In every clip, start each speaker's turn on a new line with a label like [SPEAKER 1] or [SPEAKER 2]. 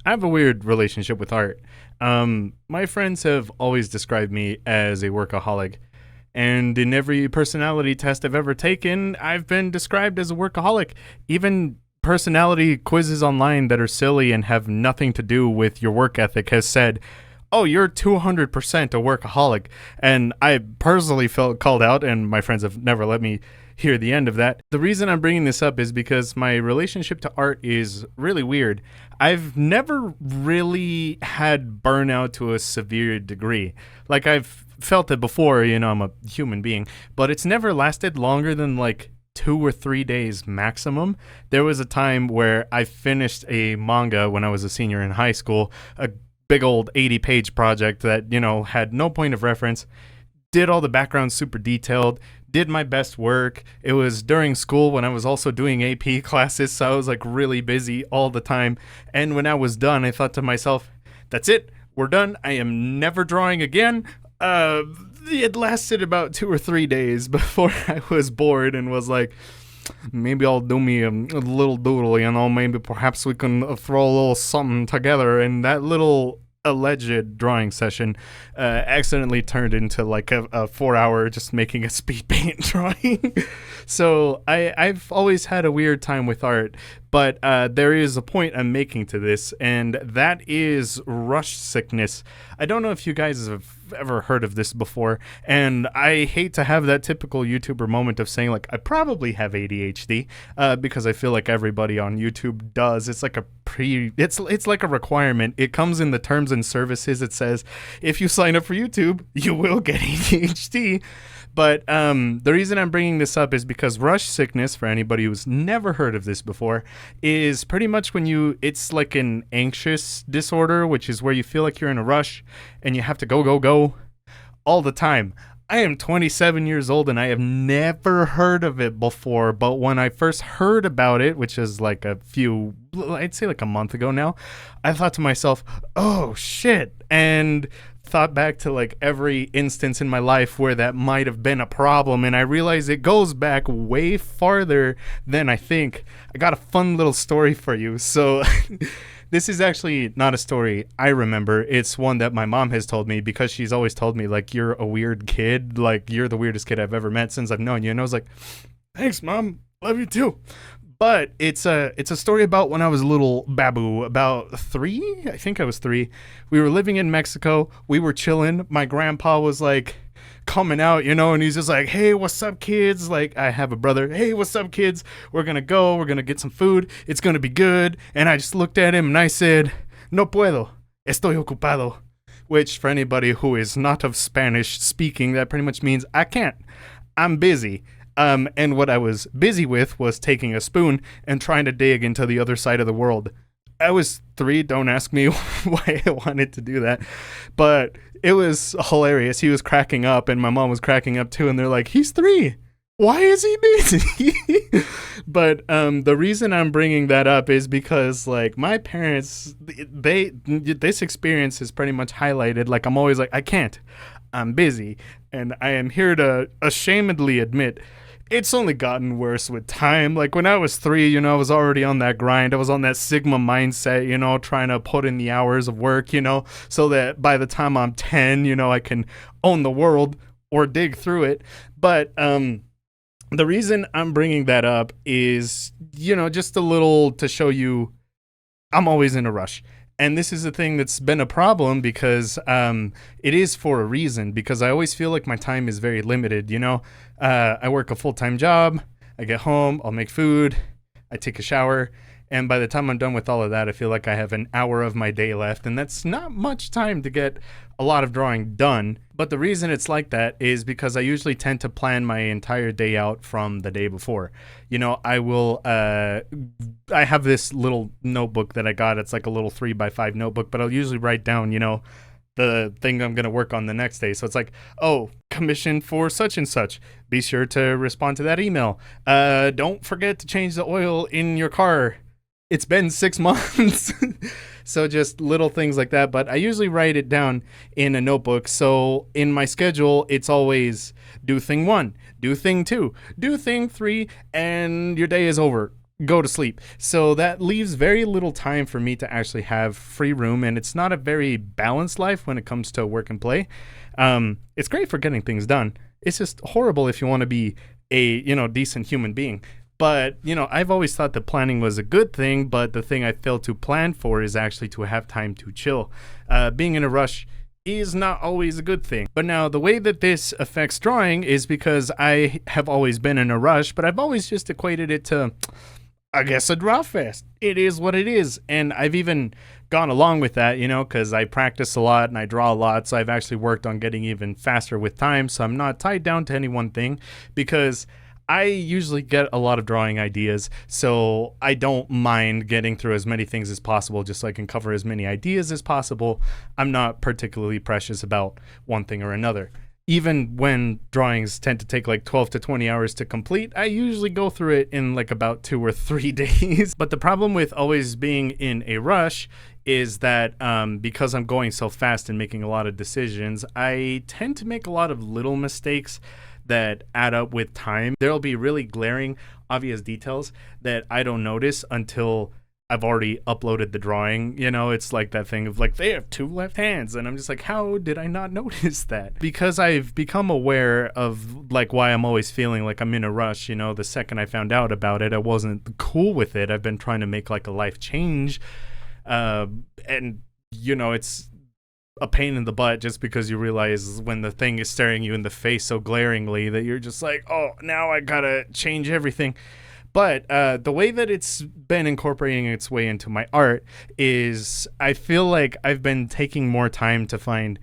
[SPEAKER 1] I have a weird relationship with art. My friends have always described me as a workaholic, and in every personality test I've ever taken, I've been described as a workaholic. Even personality quizzes online that are silly and have nothing to do with your work ethic has said, "Oh, you're 200% a workaholic." And I personally felt called out, and my friends have never let me hear the end of that. The reason I'm bringing this up is because my relationship to art is really weird. I've never really had burnout to a severe degree. Like, I've felt it before, I'm a human being, but it's never lasted longer than like 2 or 3 days maximum. There was a time where I finished a manga when I was a senior in high school, a big old 80-page project that, had no point of reference, did all the background super detailed, did my best work. It was during school when I was also doing AP classes, so I was like really busy all the time. And when I was done, I thought to myself, that's it, we're done. I am never drawing again. It lasted about 2 or 3 days before I was bored and was like, maybe I'll do me a little doodle, maybe perhaps we can throw a little something together. And that little alleged drawing session accidentally turned into like a 4 hour just making a speed paint drawing. So I've always had a weird time with art, but there is a point I'm making to this, and that is rush sickness. I don't know if you guys have ever heard of this before, and I hate to have that typical YouTuber moment of saying like I probably have ADHD, because I feel like everybody on YouTube does. It's like it's like a requirement. It comes in the terms and services. It says if you sign up for YouTube, you will get ADHD. But the reason I'm bringing this up is because rush sickness, for anybody who's never heard of this before, is pretty much it's like an anxious disorder, which is where you feel like you're in a rush and you have to go all the time. I am 27 years old and I have never heard of it before, but when I first heard about it, which is like I'd say like a month ago now, I thought to myself, oh shit, and thought back to like every instance in my life where that might have been a problem, and I realized it goes back way farther than I think. I got a fun little story for you. So this is actually not a story I remember. It's one that my mom has told me because she's always told me like, you're a weird kid, like you're the weirdest kid I've ever met since I've known you. And I was like, thanks mom, love you too. But it's a story about when I was a little babu, about 3. I think I was 3. We were living in Mexico. We were chilling. My grandpa was like coming out, and he's just like, hey, what's up, kids? Like, I have a brother. Hey, what's up, kids? We're going to get some food. It's going to be good. And I just looked at him and I said, no puedo. Estoy ocupado. Which, for anybody who is not of Spanish speaking, that pretty much means I can't. I'm busy. And what I was busy with was taking a spoon and trying to dig into the other side of the world. I was 3, don't ask me why I wanted to do that, but it was hilarious. He was cracking up and my mom was cracking up too, and they're like, he's 3. Why is he busy? But the reason I'm bringing that up is because like my parents, this experience is pretty much highlighted. Like I'm always like, I can't. I'm busy. And I am here to ashamedly admit it's only gotten worse with time. Like when I was 3, I was already on that grind. I was on that Sigma mindset, trying to put in the hours of work, so that by the time I'm 10, I can own the world or dig through it. But the reason I'm bringing that up is, just a little to show you I'm always in a rush. And this is a thing that's been a problem because it is for a reason, because I always feel like my time is very limited, I work a full-time job, I get home, I'll make food, I take a shower, and by the time I'm done with all of that, I feel like I have an hour of my day left, and that's not much time to get a lot of drawing done. But the reason it's like that is because I usually tend to plan my entire day out from the day before. I have this little notebook that I got. It's like a little 3x5 notebook, but I'll usually write down, the thing I'm going to work on the next day. So it's like, oh, commission for such and such. Be sure to respond to that email. Don't forget to change the oil in your car. It's been 6 months. So just little things like that. But I usually write it down in a notebook. So in my schedule, it's always do thing 1, do thing 2, do thing 3, and your day is over. go to sleep. So that leaves very little time for me to actually have free room, and it's not a very balanced life when it comes to work and play. It's great for getting things done. It's just horrible if you want to be a decent human being. But I've always thought that planning was a good thing, but the thing I failed to plan for is actually to have time to chill. Being in a rush is not always a good thing. But now the way that this affects drawing is because I have always been in a rush, but I've always just equated it to, I guess, a draw fest. It is what it is. And I've even gone along with that, because I practice a lot and I draw a lot. So I've actually worked on getting even faster with time. So I'm not tied down to any one thing, because I usually get a lot of drawing ideas, so I don't mind getting through as many things as possible just so I can cover as many ideas as possible. I'm not particularly precious about one thing or another. Even when drawings tend to take like 12 to 20 hours to complete, I usually go through it in like about 2 or 3 days. But the problem with always being in a rush is that because I'm going so fast and making a lot of decisions, I tend to make a lot of little mistakes that add up with time. There'll be really glaring, obvious details that I don't notice until I've already uploaded the drawing. It's like that thing of like, they have 2 left hands. And I'm just like, how did I not notice that? Because I've become aware of like why I'm always feeling like I'm in a rush. The second I found out about it, I wasn't cool with it. I've been trying to make like a life change. And it's a pain in the butt just because you realize when the thing is staring you in the face so glaringly that you're just like, oh, now I gotta change everything. But the way that it's been incorporating its way into my art is I feel like I've been taking more time to find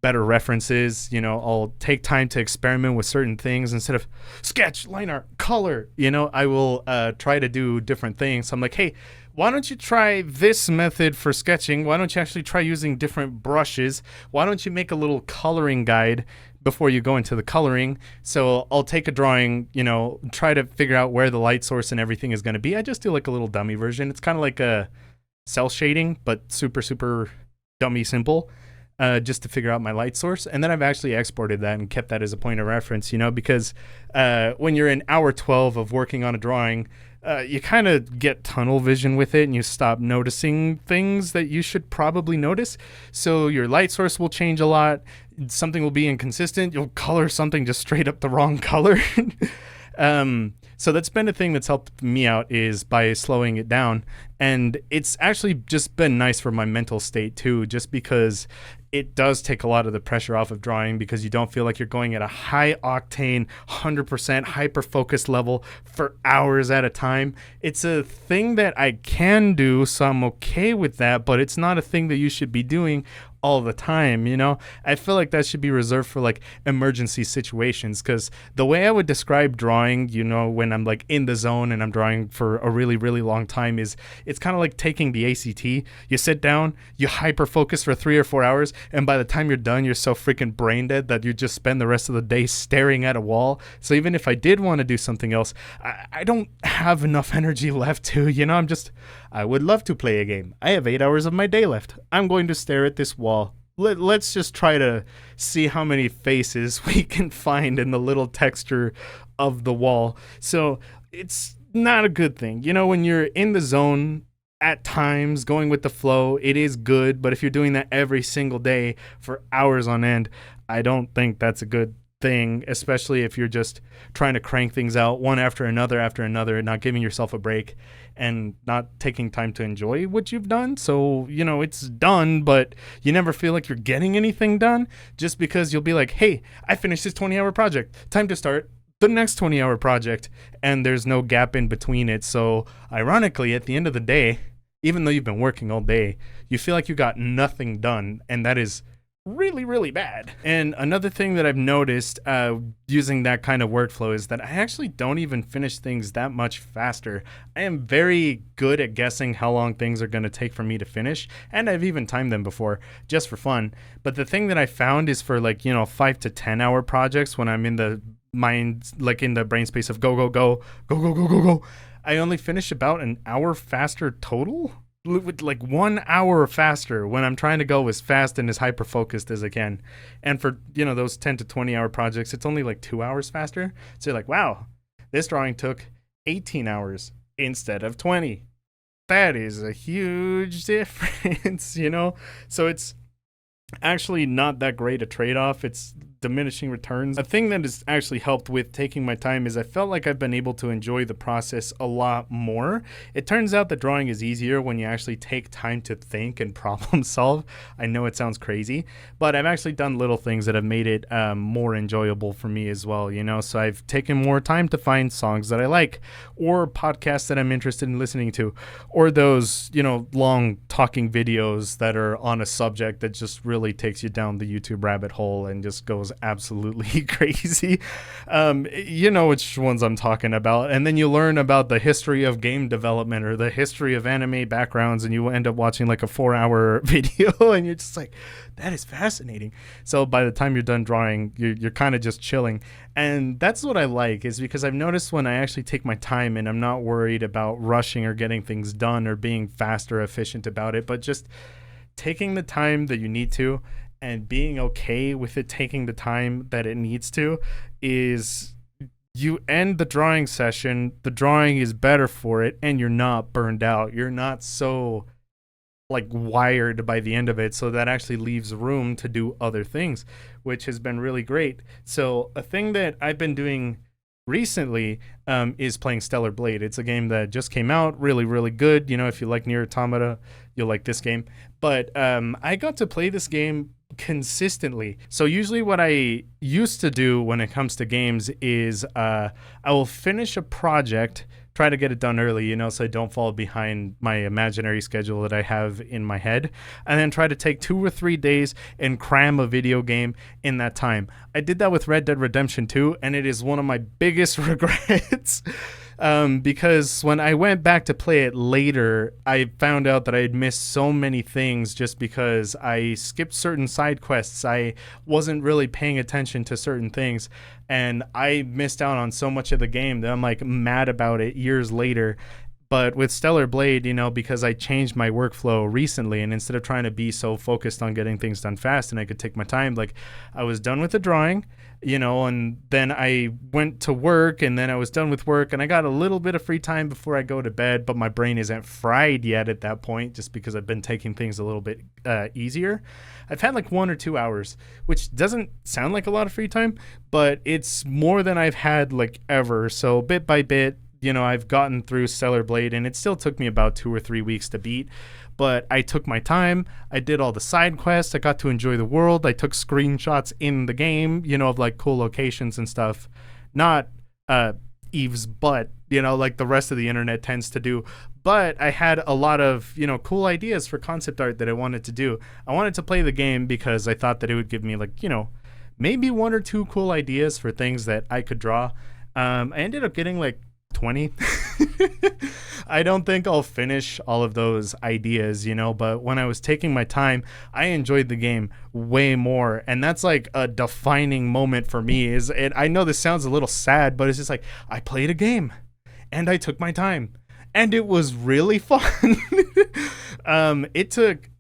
[SPEAKER 1] better references. I'll take time to experiment with certain things instead of sketch, line art, color. I will try to do different things. So I'm like, hey, why don't you try this method for sketching? Why don't you actually try using different brushes? Why don't you make a little coloring guide before you go into the coloring? So I'll take a drawing, try to figure out where the light source and everything is going to be. I just do like a little dummy version. It's kind of like a cell shading, but super, super dummy simple, just to figure out my light source. And then I've actually exported that and kept that as a point of reference, because when you're in hour 12 of working on a drawing, you kind of get tunnel vision with it and you stop noticing things that you should probably notice. So your light source will change a lot. Something will be inconsistent. You'll color something just straight up the wrong color. So that's been a thing that's helped me out, is by slowing it down. And it's actually just been nice for my mental state too, just because it does take a lot of the pressure off of drawing, because you don't feel like you're going at a high octane, 100% hyper focused level for hours at a time. It's a thing that I can do, so I'm okay with that, but it's not a thing that you should be doing all the time. I feel like that should be reserved for like emergency situations, because the way I would describe drawing, when I'm like in the zone and I'm drawing for a really, really long time, is it's kind of like taking the ACT. You sit down, you hyper focus for 3 or 4 hours, and by the time you're done, you're so freaking brain dead that you just spend the rest of the day staring at a wall. So even if I did want to do something else, I don't have enough energy left to, I would love to play a game. I have 8 hours of my day left. I'm going to stare at this wall. Let's just try to see how many faces we can find in the little texture of the wall. So it's not a good thing. When you're in the zone at times, going with the flow, it is good. But if you're doing that every single day for hours on end, I don't think that's a good thing, especially if you're just trying to crank things out one after another, not giving yourself a break and not taking time to enjoy what you've done. So, it's done, but you never feel like you're getting anything done, just because you'll be like, hey, I finished this 20-hour project. Time to start the next 20-hour project. And there's no gap in between it. So ironically, at the end of the day, even though you've been working all day, you feel like you got nothing done. And that is really, really bad. And another thing that I've noticed using that kind of workflow is that I actually don't even finish things that much faster. I am very good at guessing how long things are going to take for me to finish, and I've even timed them before just for fun. But the thing that I found is for 5 to 10 hour projects, when I'm in the mind, like in the brain space of go, I only finish about an hour faster total. With 1 hour faster when I'm trying to go as fast and as hyper focused as I can. And for those 10 to 20 hour projects, it's only 2 hours faster. So you're like, wow, this drawing took 18 hours. instead of 20. That is a huge difference, you know? So it's actually not that great a trade-off. It's diminishing returns. A thing that has actually helped with taking my time is I felt like I've been able to enjoy the process a lot more. It turns out that drawing is easier when you actually take time to think and problem solve. I know it sounds crazy, but I've actually done little things that have made it more enjoyable for me as well, you know? So I've taken more time to find songs that I like, or podcasts that I'm interested in listening to, or those, you know, long talking videos that are on a subject that just really takes you down the YouTube rabbit hole and just goes absolutely crazy. You know which ones I'm talking about. And then you learn about the history of game development or the history of anime backgrounds, and you end up watching like a 4-hour video, and you're just like, that is fascinating. So by the time you're done drawing, you're kind of just chilling. And that's what I like, is because I've noticed when I actually take my time and I'm not worried about rushing or getting things done or being fast or efficient about it, but just taking the time that you need to and being okay with it taking the time that it needs to, is you end the drawing session, the drawing is better for it, and you're not burned out. You're not so like wired by the end of it, so that actually leaves room to do other things, which has been really great. So a thing that I've been doing recently is playing Stellar Blade. It's a game that just came out, really, really good. You know, if you like Nier Automata, you'll like this game. But I got to play this game consistently. So usually what I used to do when it comes to games is I will finish a project, try to get it done early, you know, so I don't fall behind my imaginary schedule that I have in my head, and then try to take 2 or 3 days and cram a video game in that time. I did that with Red Dead Redemption 2, and it is one of my biggest regrets. Because when I went back to play it later, I found out that I had missed so many things just because I skipped certain side quests. I wasn't really paying attention to certain things, and I missed out on so much of the game that I'm like mad about it years later. But with Stellar Blade, you know, because I changed my workflow recently, and instead of trying to be so focused on getting things done fast and I could take my time, like I was done with the drawing, you know, and then I went to work, and then I was done with work, and I got a little bit of free time before I go to bed, but my brain isn't fried yet at that point just because I've been taking things a little bit easier. I've had like 1 or 2 hours, which doesn't sound like a lot of free time, but it's more than I've had like ever. So bit by bit, you know, I've gotten through Stellar Blade, and it still took me about 2 or 3 weeks to beat. But I took my time. I did all the side quests. I got to enjoy the world. I took screenshots in the game, you know, of like cool locations and stuff. Not Eve's butt, you know, like the rest of the internet tends to do. But I had a lot of, you know, cool ideas for concept art that I wanted to do. I wanted to play the game because I thought that it would give me like, you know, maybe 1 or 2 cool ideas for things that I could draw. I ended up getting like 20. I don't think I'll finish all of those ideas, you know, but when I was taking my time, I enjoyed the game way more. And that's like a defining moment for me. Is it? I know this sounds a little sad, but it's just like I played a game and I took my time and it was really fun. It took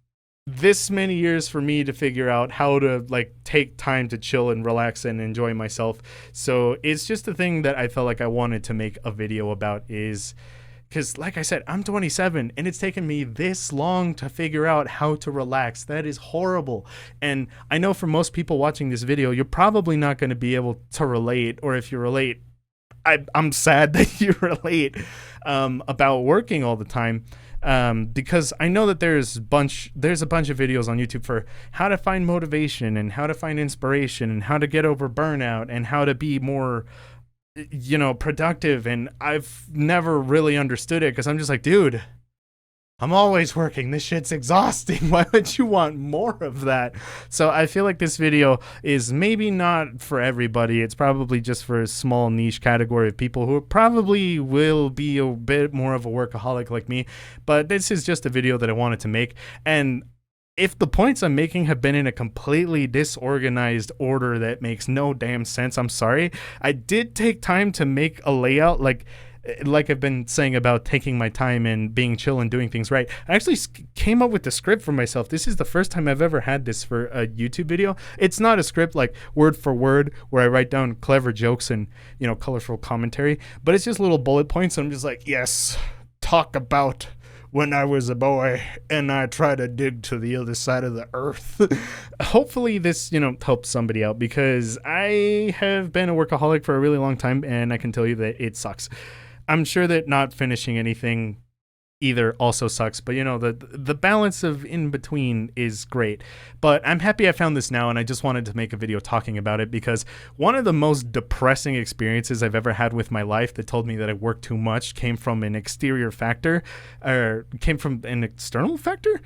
[SPEAKER 1] this many years for me to figure out how to like take time to chill and relax and enjoy myself. So it's just the thing that I felt like I wanted to make a video about, is because like I said, I'm 27 and it's taken me this long to figure out how to relax. That is horrible. And I know for most people watching this video, you're probably not going to be able to relate, or if you relate, I'm sad that you relate about working all the time. Because I know that there's a bunch of videos on YouTube for how to find motivation and how to find inspiration and how to get over burnout and how to be more, you know, productive. And I've never really understood it because I'm just like, dude, I'm always working. This shit's exhausting. Why would you want more of that? So I feel like this video is maybe not for everybody. It's probably just for a small niche category of people who probably will be a bit more of a workaholic like me. But this is just a video that I wanted to make. And if the points I'm making have been in a completely disorganized order that makes no damn sense, I'm sorry. I did take time to make a layout. Like, like I've been saying about taking my time and being chill and doing things right, I actually came up with the script for myself. This is the first time I've ever had this for a YouTube video. It's not a script like word for word where I write down clever jokes and, you know, colorful commentary, but it's just little bullet points. I'm just like, yes, talk about when I was a boy and I try to dig to the other side of the earth. Hopefully this, you know, helps somebody out, because I have been a workaholic for a really long time and I can tell you that it sucks. I'm sure that not finishing anything either also sucks, but you know, the balance of in between is great. But I'm happy I found this now, and I just wanted to make a video talking about it, because one of the most depressing experiences I've ever had with my life that told me that I worked too much came from an exterior factor, or came from an external factor.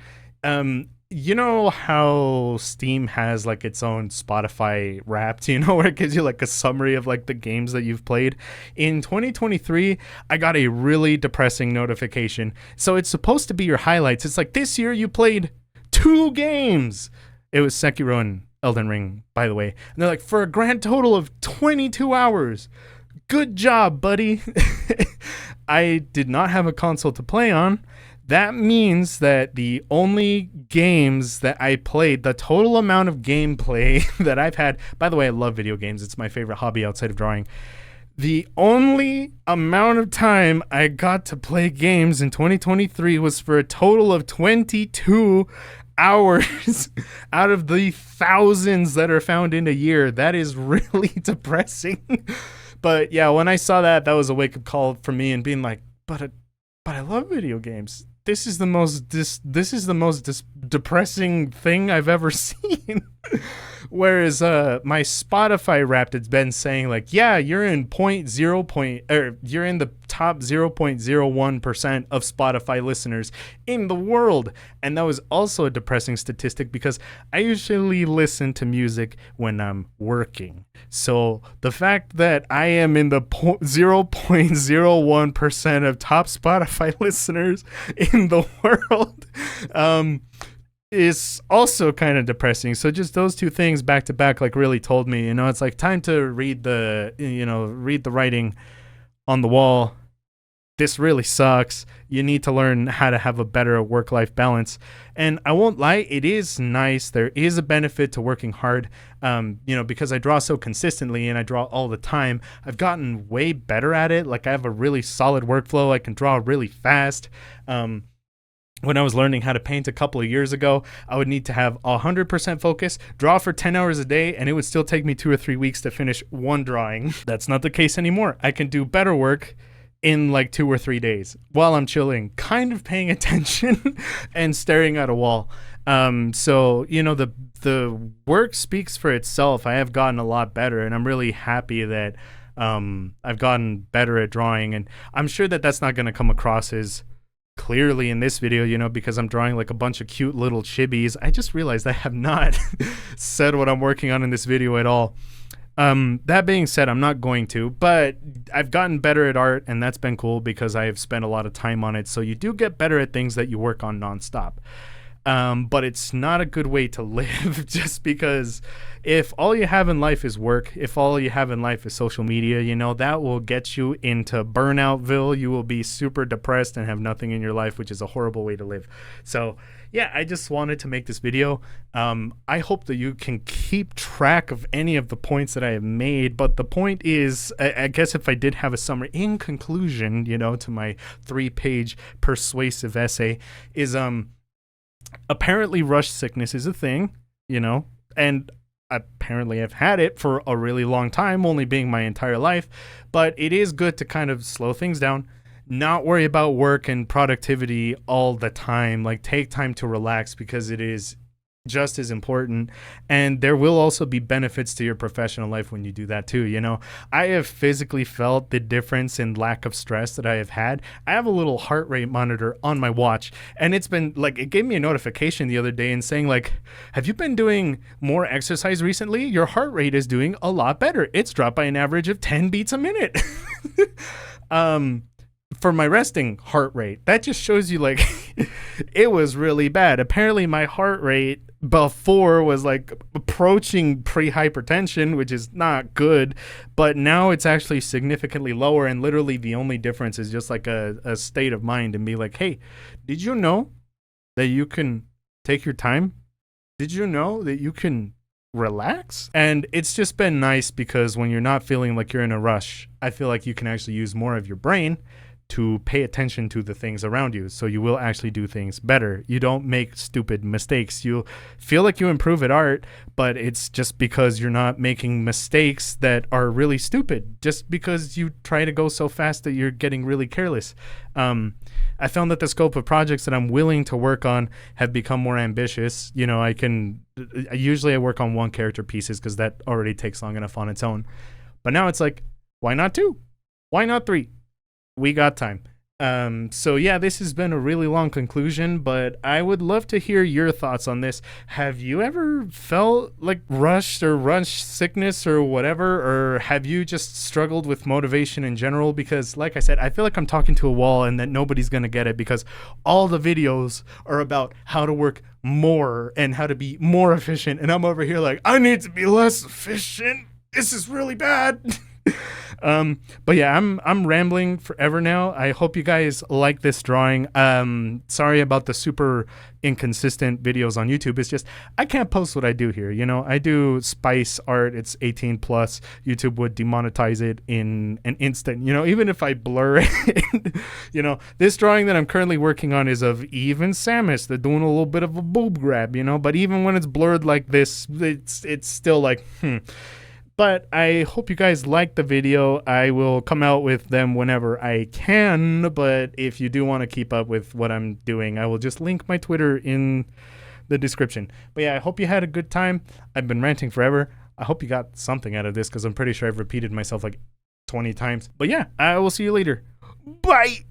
[SPEAKER 1] You know how Steam has like its own Spotify Wrapped, you know, where it gives you like a summary of like the games that you've played? In 2023, I got a really depressing notification. So it's supposed to be your highlights. It's like, this year you played 2 games. It was Sekiro and Elden Ring, by the way. And they're like, for a grand total of 22 hours. Good job, buddy. I did not have a console to play on. That means that the only games that I played, the total amount of gameplay that I've had, by the way, I love video games. It's my favorite hobby outside of drawing. The only amount of time I got to play games in 2023 was for a total of 22 hours out of the thousands that are found in a year. That is really depressing. But yeah, when I saw that, that was a wake-up call for me, and being like, but I love video games. This is the most depressing thing I've ever seen. Whereas my Spotify Wrapped has been saying like, yeah, you're in you're in the top 0.01% of Spotify listeners in the world. And that was also a depressing statistic, because I usually listen to music when I'm working. So the fact that I am in the 0.01% of top Spotify listeners in the world is also kind of depressing. So just those two things back to back like really told me, you know, it's like time to read the writing on the wall. This really sucks. You need to learn how to have a better work-life balance. And I won't lie, it is nice. There is a benefit to working hard, because I draw so consistently and I draw all the time. I've gotten way better at it. Like, I have a really solid workflow. I can draw really fast. When I was learning how to paint a couple of years ago, I would need to have 100% focus, draw for 10 hours a day, and it would still take me 2 or 3 weeks to finish one drawing. That's not the case anymore. I can do better work in like 2 or 3 days while I'm chilling, kind of paying attention and staring at a wall. So, you know, the work speaks for itself. I have gotten a lot better, and I'm really happy that I've gotten better at drawing. And I'm sure that that's not going to come across as clearly in this video, you know, because I'm drawing like a bunch of cute little chibis. I just realized I have not said what I'm working on in this video at all. That being said, I'm not going to, but I've gotten better at art, and that's been cool because I have spent a lot of time on it. So you do get better at things that you work on nonstop. But it's not a good way to live, just because if all you have in life is work, if all you have in life is social media, you know, that will get you into Burnoutville. You will be super depressed and have nothing in your life, which is a horrible way to live. So yeah, I just wanted to make this video. I hope that you can keep track of any of the points that I have made, but the point is, I guess if I did have a summary in conclusion, you know, to my 3-page persuasive essay, is apparently rush sickness is a thing, you know, and apparently I've had it for a really long time, only being my entire life, but it is good to kind of slow things down, not worry about work and productivity all the time, like take time to relax, because it is just as important. And there will also be benefits to your professional life when you do that too. You know, I have physically felt the difference in lack of stress that I have had. I have a little heart rate monitor on my watch, and it's been like, it gave me a notification the other day and saying like, have you been doing more exercise recently? Your heart rate is doing a lot better. It's dropped by an average of 10 beats a minute. For my resting heart rate. That just shows you like it was really bad. Apparently my heart rate before was like approaching pre-hypertension, which is not good, but now it's actually significantly lower, and literally the only difference is just like a state of mind and be like, hey, did you know that you can take your time? Did you know that you can relax? And it's just been nice because when you're not feeling like you're in a rush, I feel like you can actually use more of your brain to pay attention to the things around you. So you will actually do things better. You don't make stupid mistakes. You feel like you improve at art, but it's just because you're not making mistakes that are really stupid, just because you try to go so fast that you're getting really careless. I found that the scope of projects that I'm willing to work on have become more ambitious. You know, usually I work on one character pieces because that already takes long enough on its own. But now it's like, why not 2? Why not 3? We got time. So yeah, this has been a really long conclusion, but I would love to hear your thoughts on this. Have you ever felt like rushed or rush sickness or whatever, or have you just struggled with motivation in general? Because like I said, I feel like I'm talking to a wall and that nobody's going to get it because all the videos are about how to work more and how to be more efficient. And I'm over here like, I need to be less efficient. This is really bad. But yeah, I'm rambling forever now. I hope you guys like this drawing. Sorry about the super inconsistent videos on YouTube. It's just I can't post what I do here. You know, I do spice art. It's 18 plus. YouTube would demonetize it in an instant. You know, even if I blur it. You know, this drawing that I'm currently working on is of Eve and Samus. They're doing a little bit of a boob grab. You know, but even when it's blurred like this, it's still like But I hope you guys like the video. I will come out with them whenever I can, but if you do want to keep up with what I'm doing, I will just link my Twitter in the description. But yeah, I hope you had a good time. I've been ranting forever. I hope you got something out of this because I'm pretty sure I've repeated myself like 20 times. But yeah, I will see you later. Bye!